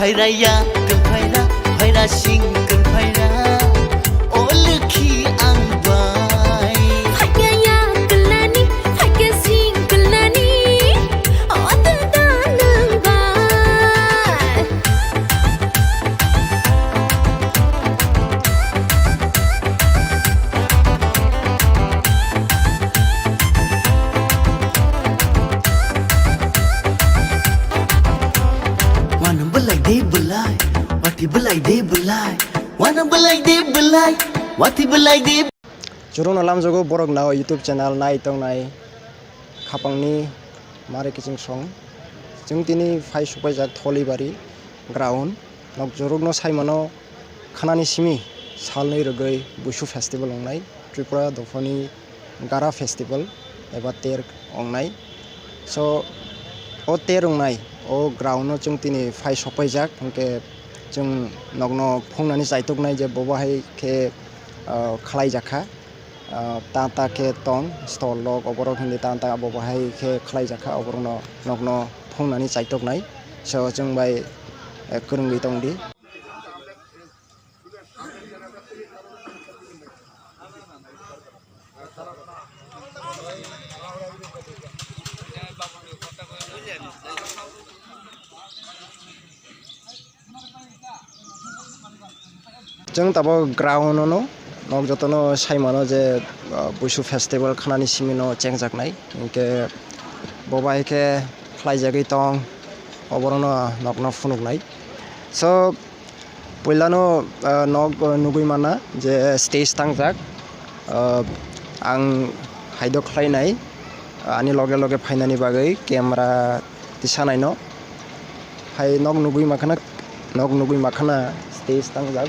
Fairaya faira faira singkel faira olki angbai Fagaya kelani faga singkel nani oda danang bai Wanna belai de belai wati belai de belai Wanna belai de belai wati belai de Jurung alam jogo borok nao YouTube channel nai tong nai khapangni mare kiching song jung tini phai supai jak Tholibari ground nok jorok no saimano khanani simi salnei rogai Bushu festival ongnai Tripura Dofani Gara festival eba ter ongnai so o ter ongnai o ground no jung tini phai supai jak hingke jung nokno phongnani jaitok nai je bobahai ke khalai jakha tata ke tong stol log oborok hindi tata bobahai ke khalai jakha oborno nokno phongnani jaitok nai so jung bai kurungui tongdi jung tabo ground no nok jotono saimano je Bushu festival khanani simino chengjak nai hingke bobai ke khlai jagui tong oborno nokno phunuk nai so poilano nok nugui mana je stage tangjak ang haidok khlai nai ani loge loge phainani bagai camera tisanai no hai nok nugui makhana stage tangjak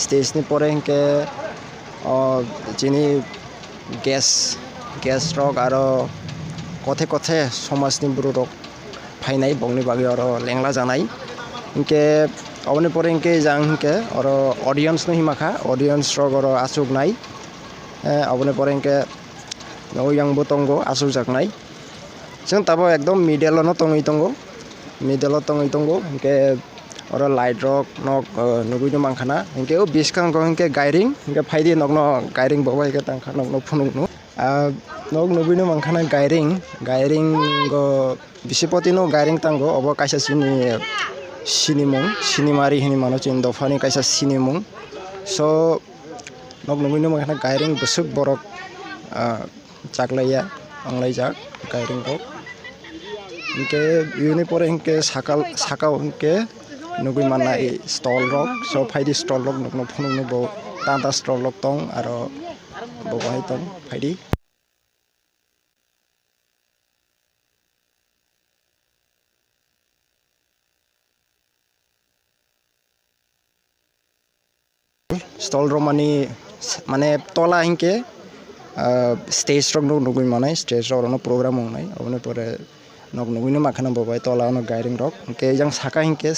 stage ni pore hingke jini gas rok aro kothe kothe somaj ni buru rok phainai bongni bagi aro lengla janai hingke oboni pore hingke jang hingke aro audience no himakha audience rok aro asuk nai oboni pore hingke yang botongo asuk jak nai jeng tabo ekdom middle no tongoi tongo hingke oro light rok nok nugui no mangkhana hingke o biskang ko hingke gairing hingke phaidi nokno gairing bobai ke tangkha nokno phunuk no nok nugui no mangkhana gairing go bisipoti no gairing tango obo kaisa sinimung sinimari hini mano chin dofani kaisa sinimung so nok nugui no mangkhana gairing busuk borok chaklaya anglai jak gairing ko hingke yuni pore hingke sakao hingke nugui manai stall rok so phaidi stall rok nokno phunuk no bo tanta stall rok tong aro bo bahai tong phaidi stall ro mane tola hingke stage rok nugui manai stage rok no program ongnai obone pore nok nugui no makhana bo bai tola no gairing rok hingke jang saka hingke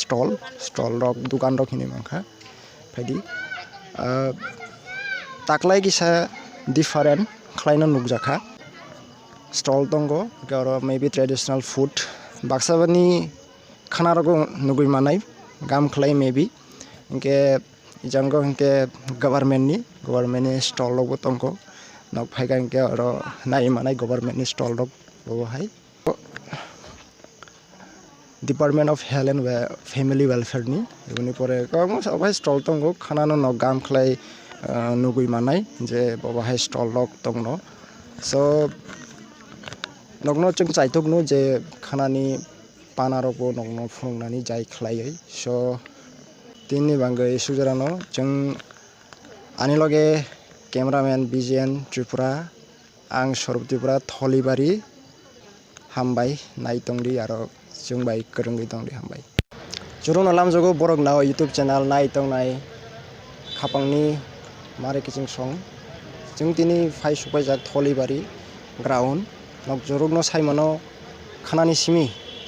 stall rok dukan rok hini mangkha phaidi taklai kisa different khlaino nukjakha stall tongo aro maybe traditional food baksabani khana rok nugui manai gam khlai maybe hingke jango hingke government ni stall rok tongo nok phaiga hingke aro nai manai government ni stall rok bo hai Department of Health and Family Welfare ni eboni pore kong sabai stall tongo khana no nok gam khlai nugui manai je baba hai stall rok tongno so nokno chung chaitok no je khana ni pana rok bo nokno phungnani jai khlai so tinni bangai sujarano chung ani loge cameraman BGN Tripura ang Sorop Tripura Tholibari हामबाय नाय तंदी आरो जों bye गोरोंगै तंदी हामबाय जुरुं नालाम जगो borok नाव YouTube channel नाय तंनाय खापांनि मारे किसिं सं जों दिनै फाय सबायजाक थलिबारि ग्राउन्ड नक जुरुग न साइमानो खानानि सिमी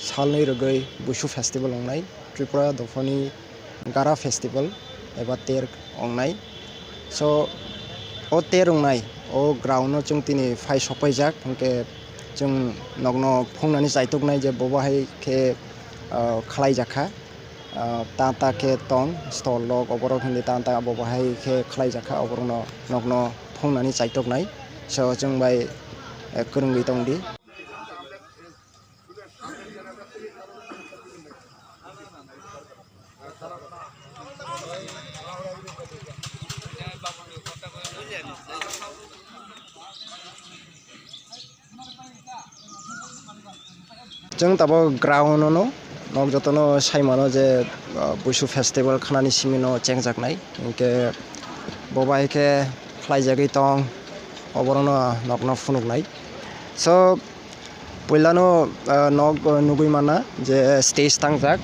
सालनै रगै बुसु फेस्टिवल अंनाय त्रिपुरा दफानि गारा फेस्टिवल एबा तेर अंनाय so o ter अंनाय o ground जों दिनै फाय सबायजाक इनके जों नगनो फुंनानै जायतकनाय जे बबाहाय के खालाय जाखा ताता के तंग स्टल लग अबरक हिंदी ताता बबाहाय के खालाय जाखा अबरक नगनो फुंनानै जायतकनाय so जों बाय गोरोंगै तंदी जों ताबो ग्राउन्ड नो नक जतनो साइमानो जे बुसु फेस्टिवल खानानि सिमिनो चेंजाकनाय इनके बबाहाय के खालाय जागै तंग अबरनो नगनो फुनुकनाय so पहिलानो नग नुगै माना जे स्टेज तांजाक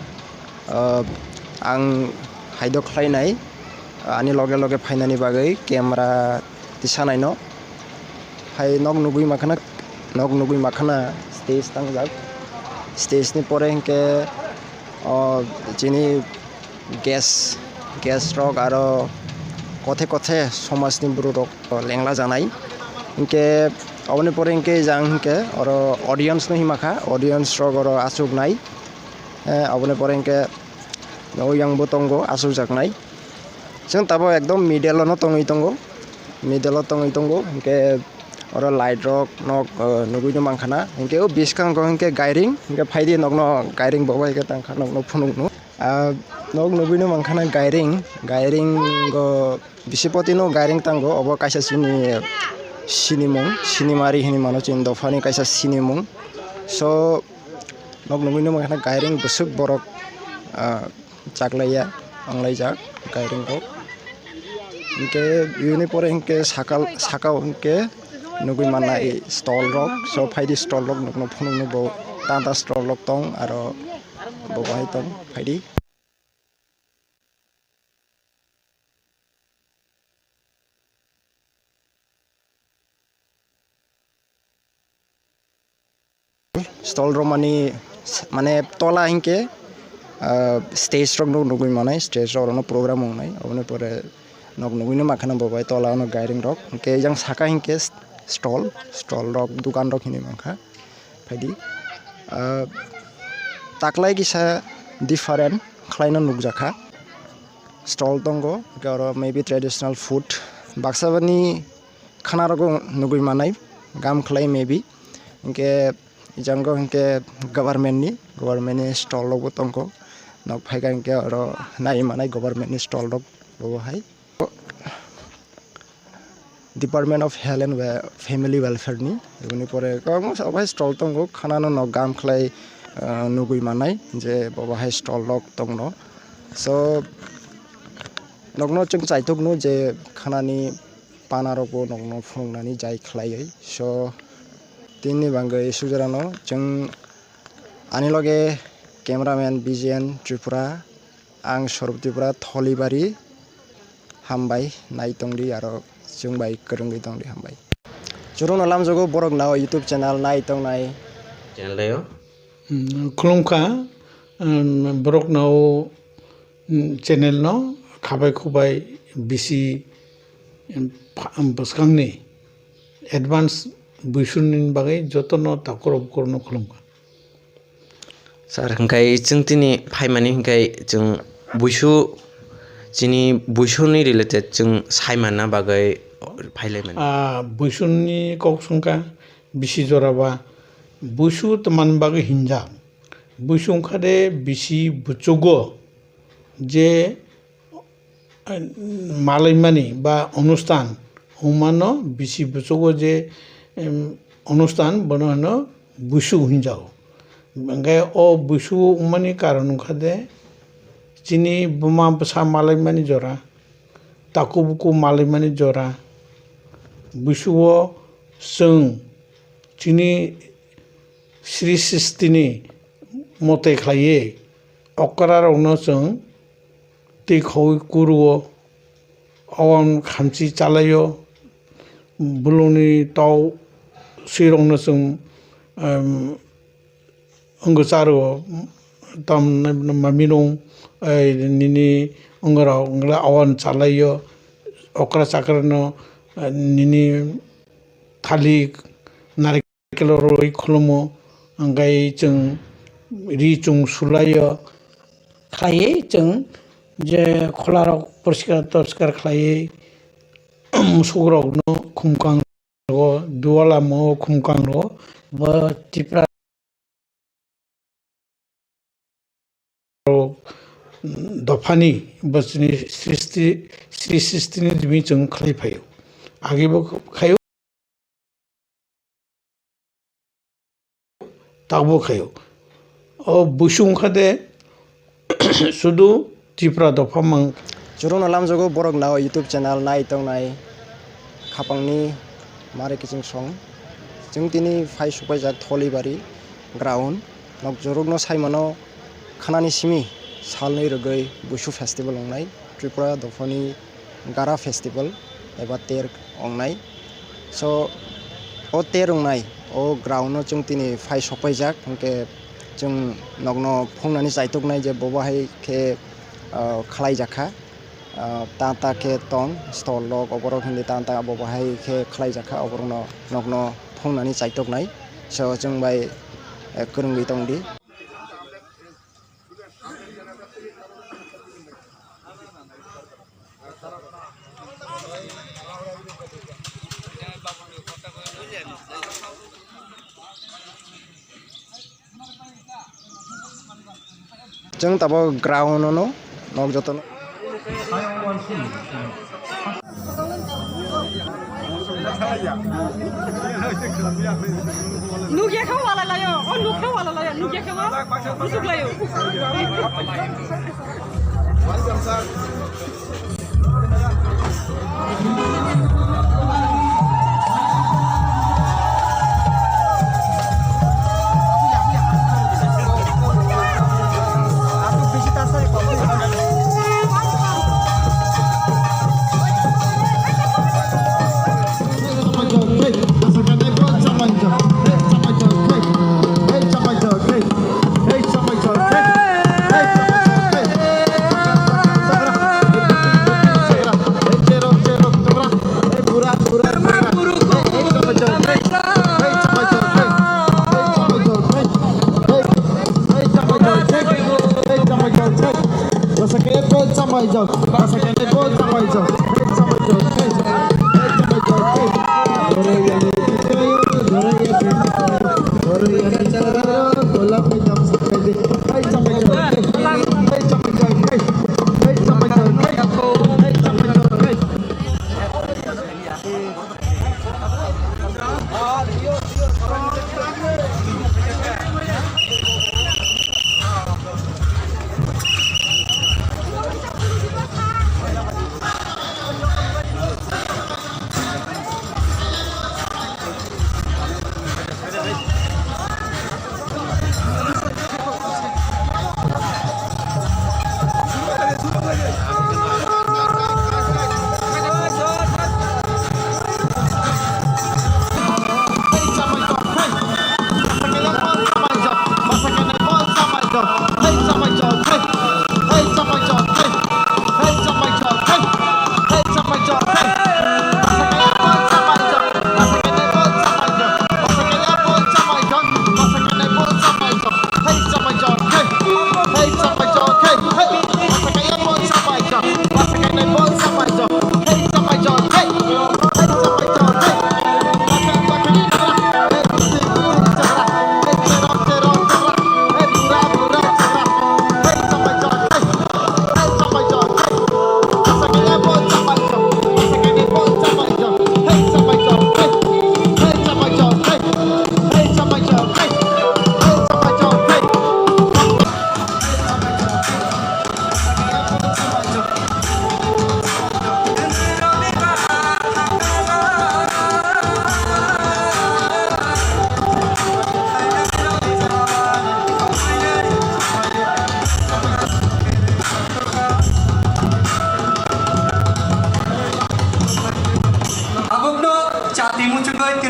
आं हायदो खालायनाय आनि लगे लगे फाइनानि बागै कैमरा दिसानायनो हाय नग नुगै माखाना स्टेज तांजाक स्टेज नि परे इनके जिनि गेस रक आरो कथे कथे समाजनि बुरु रक लेंला जानाय इनके अबनि परे इनके जां इनके और ऑडियंस नो हिमाखा ऑडियंस रक और आसुकनाय अबनि परे इनके नयांबो तंगो आसुक जाकनाय जों ताबो एकदम मिडल नो तंगै तंगो इनके और लाइट रक नक नुगैनो मांखाना इनके ओ बिसखां गो इनके गायरिं इनके फायदि नगनो गायरिं बबाय के तांखा नगनो फुनुकनो नग नुगैनो मांखाना गायरिं गो बिसिपति नो गायरिं तांगो अब कायसा सिनिमारि हिनि मानो चिन दफानि कायसा सिनिमुं so नग नुगैनो मांखाना गायरिं बसुक बरक जागलाया आंलायजाक गायरिं रक इनके इउनि परे इनके साकाव इनके नुगै मानाय स्टल रक so फायदि स्टल रक नगनो फुनुकनो बो तांता स्टल रक तंग आरो बबाहाय तंग फायदि स्टल रक माने तला इनके स्टेज रक नुगै मानाय स्टेज रक नो प्रोग्राम अंनाय अबनि परे नग नुगैनो माखाना बबाय तला नो गायरिं रक इनके जों साका इनके स्टल रक दुकान रक हिनि मांखा फायदि ताकलाय किसा डिफरेंट खालायनो नुगजाखा स्टल दंगो और मेबी ट्रेडिशनल फूड बाक्साबानि खाना रक नुगै मानाय गाम खालाय मेबी इनके जंगो इनके गवर्नमेंटनि स्टल रक दंगो नक फायगा इनके और नाय मानाय गवर्नमेंटनि स्टल रक बबाहाय department of health and family welfare नि इउनि परे गामो सबाय स्टल दंगो खाना न गाम खालाय नुगै मानाय जे बबाहाय स्टल रक दंनो so नगनो जों जायतकनो जे खानानि पाना रकबो नगनो फुंनानै जाय खालायै so तिननि बांगै सुजरानो जों आनि लगे कैमरामैन BGN त्रिपुरा आं स्वरूप त्रिपुरा थलिबारि हामबाय नाय तंदी आरो जों बाय गोरोंगै तंदी हामबाय जुरुं नालाम जगो borok नाव YouTube channel नाय तंनाय channel dayo खुलुमखा borok नाव channel no खाबाय खुबाय बिसि बसखांनि एडभान्स बुसुनि बागै जतनो ताकरब करनो खुलुमखा sir hingkai जों दिनै फायमानि हंखाय जों बुसुनि related जों सायमाना बागै फायलायमोन बुसुनि कक्संका बिसि जराबा बुसु तमान बागै हिंजा बुसु खादे बिसि बुचुगो जे मालायमानि बा अनुष्ठान हुमानो बिसि बुचुगो जे अनुष्ठान बननो बुसु हिंजाओ बंगाय ओ बुसु उमानि कारण खादे चिनी बुमा बसा मालायमानि जरा ताकुबुकु मालायमानि जरा बुसुओ जों चिनी Sri Sistini Mote Klaye Okara Onosung Tikho Kuruo Awan Kamsi Chalayo Buluni Tau Sironosung Ungusaro Tam Maminong Nini Ungara Ungla Awan Chalayo Okra Sakarano Nini Thali Narekeloroi Kolomo Anggai Jeng Rijung Sulaya Klaye Jeng Je Kolarok Porskar Torskar Klaye Musugro no Kumkang Ro Duala Mo Kumkang Ro Ba Tipra Dofani Basni Sri Sistini Dimi Jeng Klai Payo Agibo Kayo Tabo Kayo O Bushung Kade Sudu Tipra Dofamang Jurung alam jogo borok nao YouTube channel nai tong nai khapangni mare kiching song jung tini phai supai jak tholibari ground nok jorok no saimano khanani simi salnei rogai bushu festival ongnai Tripura Dofani Gara festival eba ter ongnai so o ter ongnai o ground no jung tini phai supai jak hingke jung nokno phongnani jaitoknai je boba hai ke khalai jakha Tanta ke tong stol log oborok hindi tanta abo bahai ke khlai jakha oborno nokno phongnani chaitok nai so jung bai kurungui tongdi jung tabo ground no nok jotono Nugia kau wala layo, oh nugia wala layo, nugia kau busuk layo.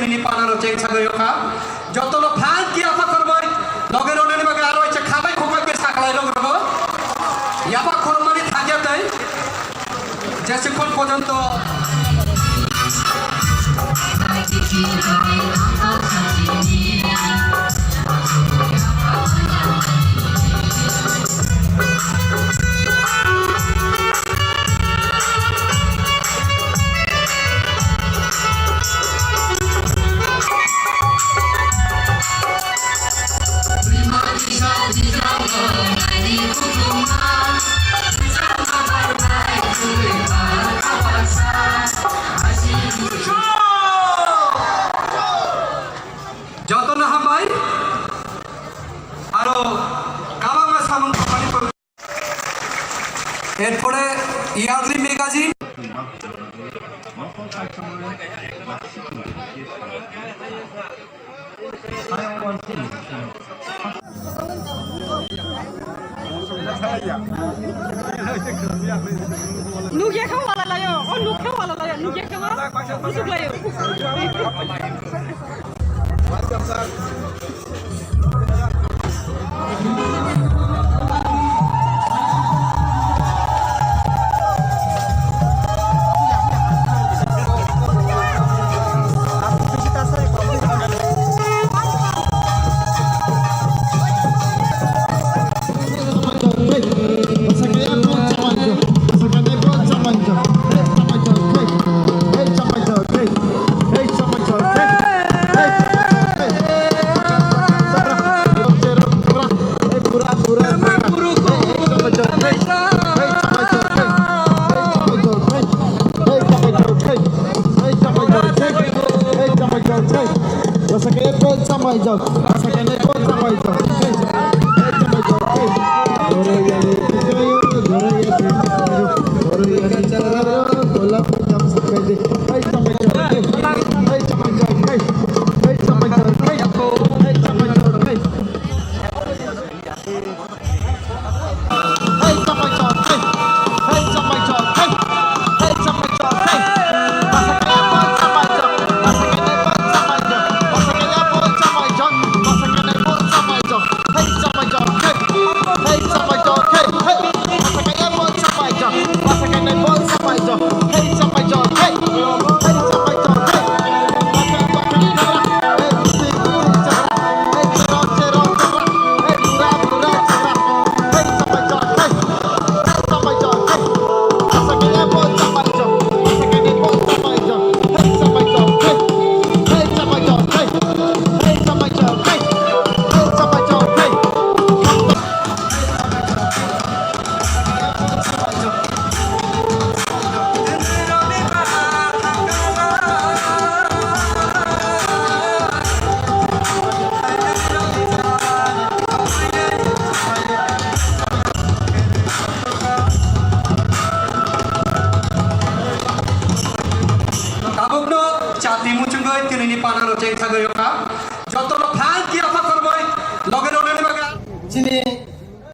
tinini panaro ceng sagayo ka jotono phan ki apa korbai logero neni bage aro icha khabai khobai ke saklai log rogo yaba kormani থাকে তাই যেসেক্ষণ পর্যন্ত যত না হাবাই আরো কাবাঙ্গা সামন company এরপরে early magazine Nugia kamu wala layo, oh nugia wala layo, nugia kamu, busuk layo.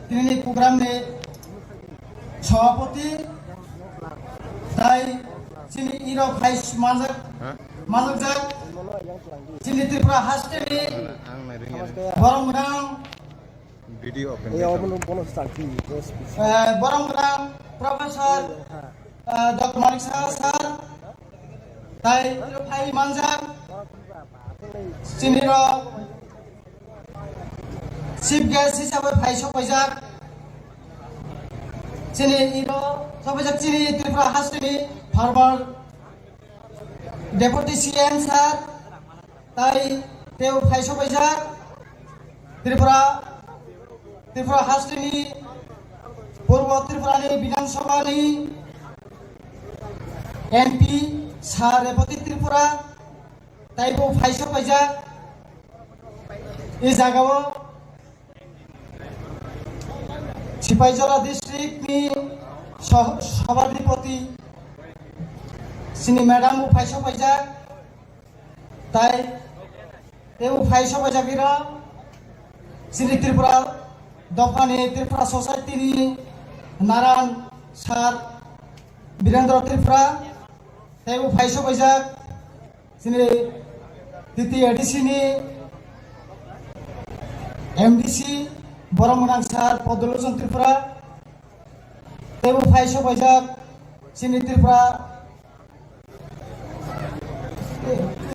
তিনি প্রোগ্রামে সভাপতি তাই তিনি ইরো ভাইস মাজক তিনি ত্রিপুরা হাস্টেলি বরমগ্রাম বরমগ্রাম প্রফেসর ডক্টর মানিক স্যার তাই ভাই মানজাক চিনির চিফ গেস্ট হিসাবে ভাই সবাইজাক চিনি ইরো সবাইজাক চিনি ত্রিপুরা হাস্টেলি ফার্মার ডেপুটি সিএম স্যার তাই তেও ভাই সবাইজাক ত্রিপুরা হাস্টেলি পূর্ব ত্রিপুরানি বিধানসভানি এমপি স্যার রেপতি ত্রিপুরা তাইবো ভাই সবাইজাক এই জায়গাও সিপাহীজলা ডিস্ট্রিক্টনি সভাধিপতি সিনি ম্যাডাম ভাই সবাইজাক তাই এও ভাই সবাইজাকিরা সিনি ত্রিপুরা দফানি ত্রিপুরা সোসাইটিনি নারায়ণ স্যার বীরেন্দ্র ত্রিপুরা তাইও ভাই সবাইজাক সিনি titi edisi ni MDC Borong Menang Sar Podoloson Tripura Tebu Faiso Bajak sini Tripura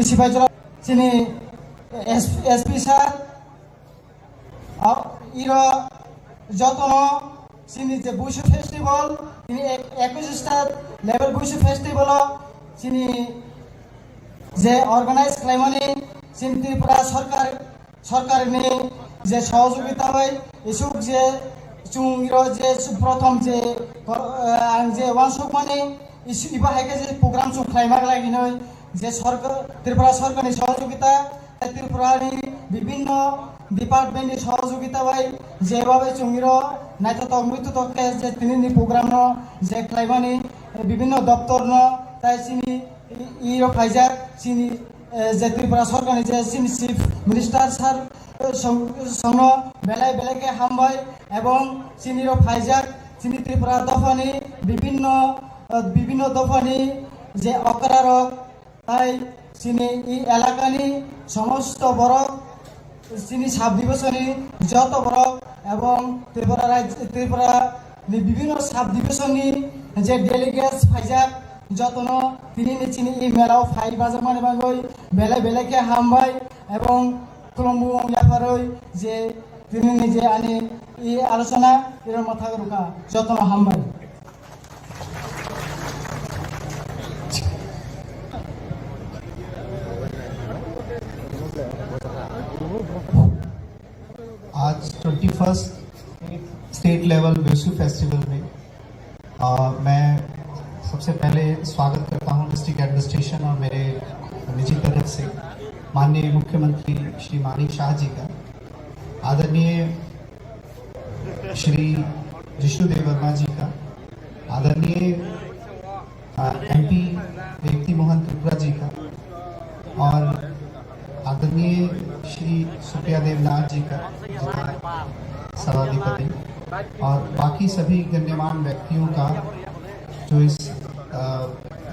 isi Bajak sini SP Sar iro jotono sini je Bushu Festival ini 21 level Bushu Festival sini যে organise ক্লাইমানি scene Tripura সরকার নিয়ে যে সহযোগিতা হয় এসব যে চুংর যে প্রথম যে ওয়ানসক মানে ইবা হাইকে যে প্রোগ্রাম চুং ক্লাইমার লাগি নয় যে সরকার ত্রিপুরা সরকারের সহযোগিতা ত্রিপুরানি বিভিন্ন ডিপার্টমেন্টের সহযোগিতা হয় যেভাবে চুংর নাইতক মৃত্যু তককে যে তিনি প্রোগ্রাম যে ক্লাইমানি বিভিন্ন দপ্তর তাই চিনি ইরো ফাইজাক চিনি যে ত্রিপুরা সরকারের যে চিনি চিফ মিনিস্টার স্যার সঙ্গ বেলায় বেলাকে হামবাই এবং চিনিরো ফাইজাক চিনি ত্রিপুরা দফানি বিভিন্ন দফানি যে অকরারক তাই চিনি এই এলাকানি সমস্ত বড় চিনি সাব ডিভিশনি যত বড় এবং ত্রিপুরা বিভিন্ন সাব ডিভিশনি যে ডেলিগেটস ফাইজাক যতন তিনি চিনি এই মেলাও ফাই বাজার মানে বাঙ্গই বেলায় বেলাকে হামবাই এবং কলম্বু ইয়াফারই যে তিনি নিজে আনি এই আলোচনা এর মাথা রুখা যতন হামবাই आज 21st state level Vishu festival में मैं सबसे पहले स्वागत करता हूं डिस्ट्रिक्ट एडमिनिस्ट्रेशन और मेरे निजी तरफ से माननीय मुख्यमंत्री श्री मानिक शाह जी का, आदरणीय श्री जिष्णुदेव वर्मा जी का, आदरणीय MP व्यक्ति मोहन त्रिपुरा जी का और आदरणीय श्री सुप्रिया देवनाथ जी का सर्वाधिपति और बाकी सभी गण्यमान व्यक्तियों का जो इस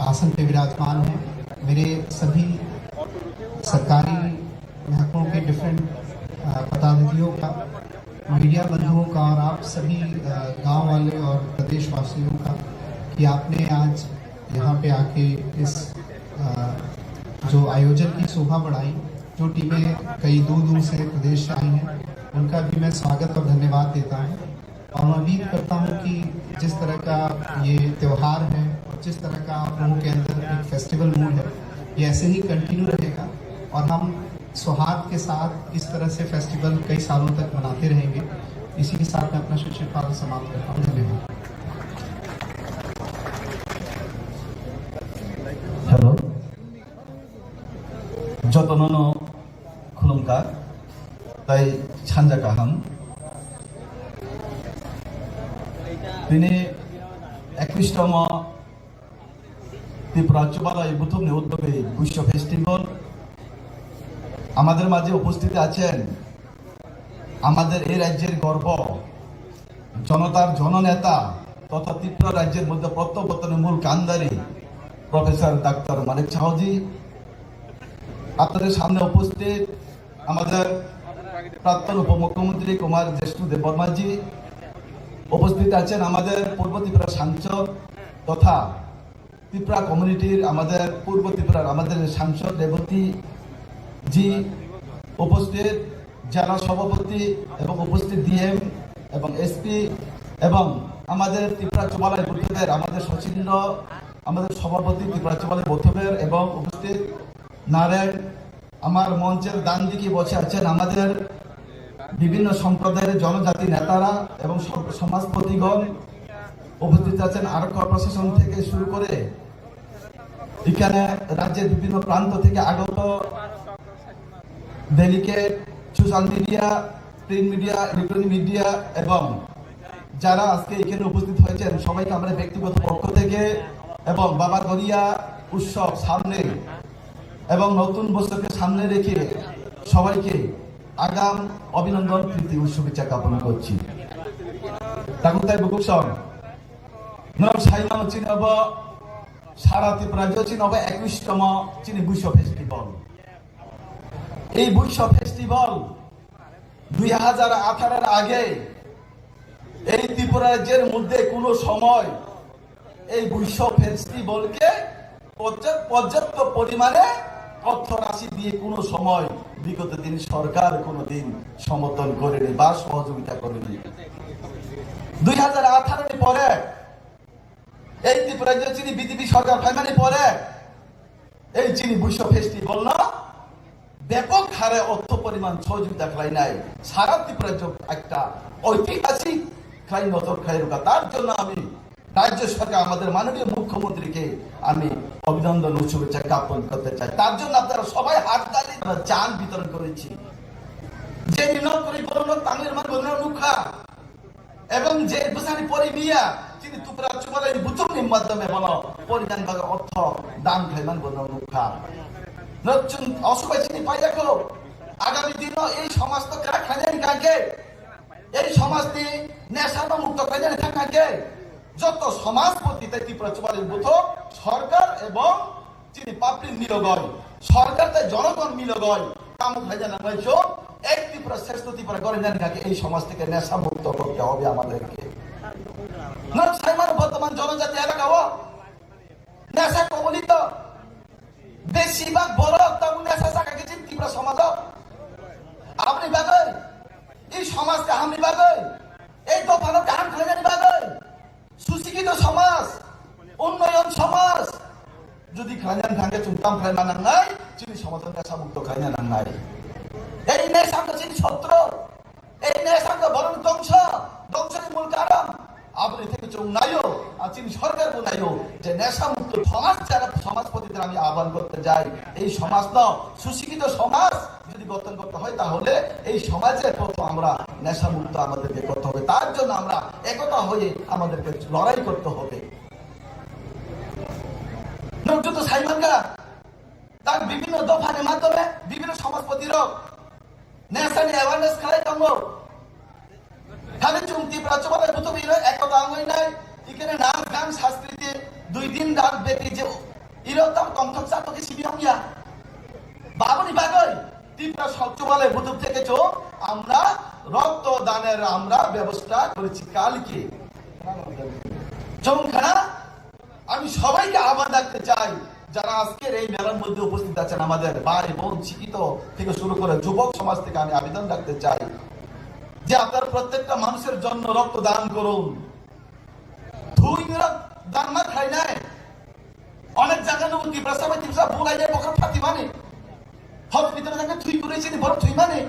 आसन पे विराजमान है, मेरे सभी सरकारी महकमों के डिफरेंट पदाधिकारियों का, मीडिया बंधुओं का और आप सभी गांव वाले और प्रदेशवासियों का कि आपने आज यहाँ पे आके इस जो आयोजन की शोभा बढ़ाई। जो टीमें कई दूर दूर से प्रदेश से आई हैं उनका भी मैं स्वागत और धन्यवाद देता हूँ और मैं उम्मीद करता हूँ कि जिस तरह का ये त्यौहार है और जिस तरह का आप लोगों के अंदर एक फेस्टिवल मूड है ये ऐसे ही कंटिन्यू रहेगा और हम सौहार्द के साथ इस तरह से फेस्टिवल कई सालों तक मनाते रहेंगे। इसी के साथ मैं अपना शिक्षण समाप्त करता हूँ। धन्यवाद। हेलो जतननो खुलुमकार ताई छानजा गाहाम दिनै 21তম ত্রিপুরা চুবালাই বুথুমনি উদ্যোগে বিশ্ব ফেস্টিভ্যাল আমাদের মাঝে উপস্থিত আছেন আমাদের এই রাজ্যের গর্ব জনতার জননেতা তথা ত্রিপুরা রাজ্যের মধ্যে প্রত্যাবর্তনের মূল কান্দারি প্রফেসর ডাক্তার মানিক শাহজি, আপনাদের সামনে উপস্থিত আমাদের প্রাক্তন উপমুখ্যমন্ত্রী কুমার জিষ্ণুদেব বর্মাজি, উপস্থিত আছেন আমাদের পূর্ব ত্রিপুরা সাংসদ তথা ত্রিপুরা কমিউনিটির আমাদের পূর্ব ত্রিপুরার আমাদের সাংসদ রেবতী জি, উপস্থিত জেলা সভাপতি এবং উপস্থিত ডিএম এবং এসপি এবং আমাদের ত্রিপুরা চুবালাই বুথের আমাদের সচিন্দ্র আমাদের সভাপতি ত্রিপুরা চুবালাই বুথের এবং উপস্থিত নারায়ণ, আমার মঞ্চের ডান দিকে বসে আছেন আমাদের বিভিন্ন সম্প্রদায়ের জনজাতি নেতারা এবং সমাজপতিগণ, উপস্থিত আছেন আরক্ষা প্রশাসন থেকে শুরু করে এখানে রাজ্যের বিভিন্ন প্রান্ত থেকে আগত delegate, social media, print media, electronic media এবং যারা আজকে এখানে উপস্থিত হয়েছেন সবাইকে আমরা ব্যক্তিগত পক্ষ থেকে এবং বাবা গড়িয়া উৎসব সামনে এবং নতুন বছরকে সামনে রেখে সবাইকে আগাম অভিনন্দন প্রীতি ও শুভেচ্ছা জ্ঞাপন করছি। তাই বুকুসন নব সাইনাম চিনব সারা ত্রিপুরা চিনব 21তম চিনি বিশ্ব ফেস্টিভ্যাল এই বিশ্ব ফেস্টিভ্যাল 2018 আগে এই ত্রিপুরা রাজ্যের মধ্যে কোনো সময় এই বিশ্ব ফেস্টিভ্যালকে পর্যাপ্ত পরিমাণে অর্থ রাশি দিয়ে কোনো সময় বিগত দিন সরকার কোনোদিন সমর্থন করেনি বা সহযোগিতা করেনি। 2018 পরে এই ত্রিপুরা রাজ্য চিনি বিজেপি সরকার ফাইনালি পরে এই চিনি বিশ্ব ফেস্টিভ্যাল না ব্যাপক হারে অর্থ পরিমাণ সহযোগিতা খেলাই নাই সারা ত্রিপুরা রাজ্য একটা ঐতিহাসিক খাই নজর খাই রোকা। তার জন্য আমি রাজ্য সরকার আমাদের মাননীয় মুখ্যমন্ত্রীকে আমি অভিনন্দন ও শুভেচ্ছা জ্ঞাপন করতে চাই। তার জন্য আপনারা সবাই হাততালি চাল বিতরণ করেছি যে নির্ণয় করে বলল তামিল মান বলল মুখা এবং যে বুঝানি পরে মিয়া তিনি তুপরা চুমালে বুতুনির মাধ্যমে বলো পরিধান ভাগে অর্থ দান খাইমান বলল মুখা নতুন অসুবিধা চিনি পাই দেখো আগামী দিনও এই সমাজ তো খাইলেন কাকে এই সমাজটি নেশানো মুক্ত খাইলেন কাকে যত সমাজপতি ত্রিপুরা চুমালের বুথ সরকার এবং চিনি পাপড়ি নিয়োগয় সরকার তাই জনগণ মিলগয় কাম খাইলেন হয়েছ এক ত্রিপুরা শ্রেষ্ঠ ত্রিপুরা করে নেন কাকে এই সমাজ থেকে নেশা মুক্ত করতে হবে আমাদেরকে। বর্তমান জনজাতি এলাকা ও নেশা কবলিত বেশিরভাগ বড় তেমন নেশা শাখা গেছে ত্রিপুরা সমাজ আপনি বাগে এই সমাজকে আমি বাগে এই দফানো গান খাইলেন বাগে সুশিক্ষিত সমাজ উন্নয়ন সমাজ যদি খাইলেন ভাঙে চুমতাম খাই মানা নাই চিনি সমাজের নেশা মুক্ত খাইলেন নাই এই নেশাকে চিনি শত্র এই নেশাকে বরং ধ্বংসের মূল কারণ আপনি থেকে চোখ নাইও আর চিনি সরকার নাইও যে নেশা মুক্ত সমাজ যারা সমাজপতিদের আমি আহ্বান করতে যাই এই সমাজ না সুশিক্ষিত সমাজ যদি গঠন করতে হয় তাহলে এই সমাজের প্রথম আমরা নেশা মুক্ত আমাদেরকে করতে হবে। তার জন্য আমরা একতা হয়ে আমাদেরকে লড়াই করতে হবে। নবযুক্ত সাইমানরা তার বিভিন্ন দফানের মাধ্যমে বিভিন্ন সমাজপতিরা নেশা নিয়ে অ্যাওয়ারনেস খেলাই দঙ্গ খালি চুমতি প্রাচুপালের বুতো একতা আঙ্গই নাই এখানে নাচ গান সংস্কৃতি 2 দিন রাত বেটি যে ইরতাম কমথক চাতকে শিবিরঙ্গিয়া বাবনি বাগই ত্রিপুরা সচুপালের বুতো থেকে চো আমরা রক্তদানের আমরা ব্যবস্থা করেছি কালকে চমখানা আমি সবাইকে আহ্বান রাখতে চাই যারা আজকের এই মেলার মধ্যে উপস্থিত আছেন আমাদের ভাই বোন শিক্ষিত থেকে শুরু করে যুবক সমাজ থেকে আমি আবেদন রাখতে চাই যে আপনারা প্রত্যেকটা মানুষের জন্য রক্ত দান করুন। ধুই দান না খাই নাই অনেক জায়গায় নবী প্রসাবে তিমসা ভুলাই যায় বকর ফাতি মানে হক ভিতরে থাকে থুই করেছি বড় থুই মানে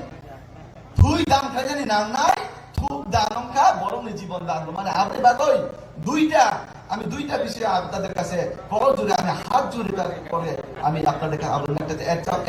থুই দান খাই জানি না নাই থুক দান খা বড় জীবন দান মানে আপনি বাকই আমি দুইটা বিষয়ে আপনাদের কাছে করো জুড়ে আমি হাত জুড়ে করে আমি আপনাদেরকে আবেদন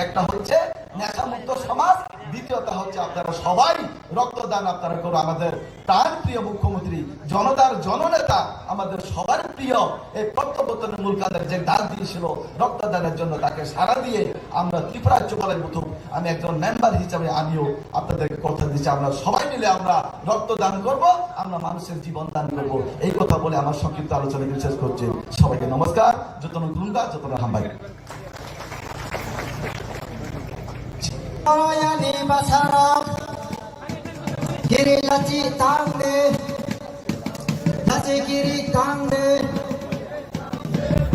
একটা হচ্ছে নেশা মুক্ত সমাজ দ্বিতীয়টা হচ্ছে আপনারা সবাই রক্তদান আপনারা করো। আমাদের তার প্রিয় মুখ্যমন্ত্রী জনতার জননেতা আমাদের সবার প্রিয় এই প্রত্যাবর্তনের মূল কাজের যে ডাক দিয়েছিল রক্তদানের জন্য তাকে সাড়া দিয়ে আমরা ত্রিপুরা চুপালের মতো আমি একজন মেম্বার হিসাবে আমিও আপনাদেরকে কথা দিচ্ছি আমরা সবাই মিলে আমরা রক্তদান করব আমরা মানুষের জীবন দান করব এই কথা বলে আমার সংক্ষিপ্ত আলোচনা শেষ করছি। সবাইকে নমস্কার যতন গুঙ্গা যতন হাম্বাই Royani Basarab Giri Lachi Tangde Lachi Giri Tangde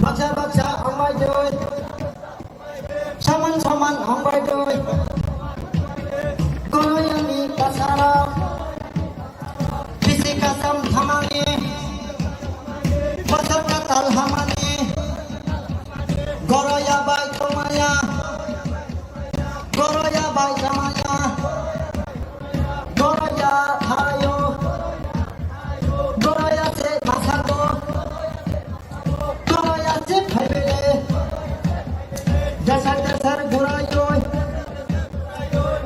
Bacha Bacha Ambai Joy Saman Saman Ambai Joy Royani Basarab Bisi Kasam Hamani Bacha Katal Hamani Goroya Bai Tomaya Goroya bai jamaya, Goroya hayo, Goroya se masago, Goroya se phaibele, Dasar dasar gurayo,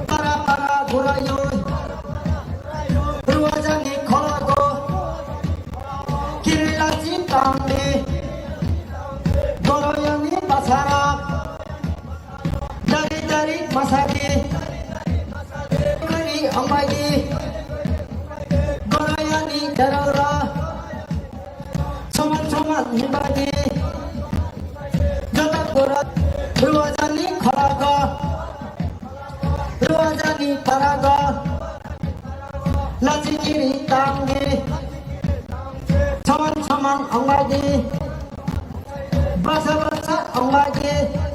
para para gurayo, Ruajani kholago, Kirila si tamde, Goroya ni basara. Dari masaki kari amagi gorayani darara saman hibagi jata gorat ruwajani khalaga Tani Taraga Lazikiri Tangi Chaman Chaman Angagi Basa Basa Angagi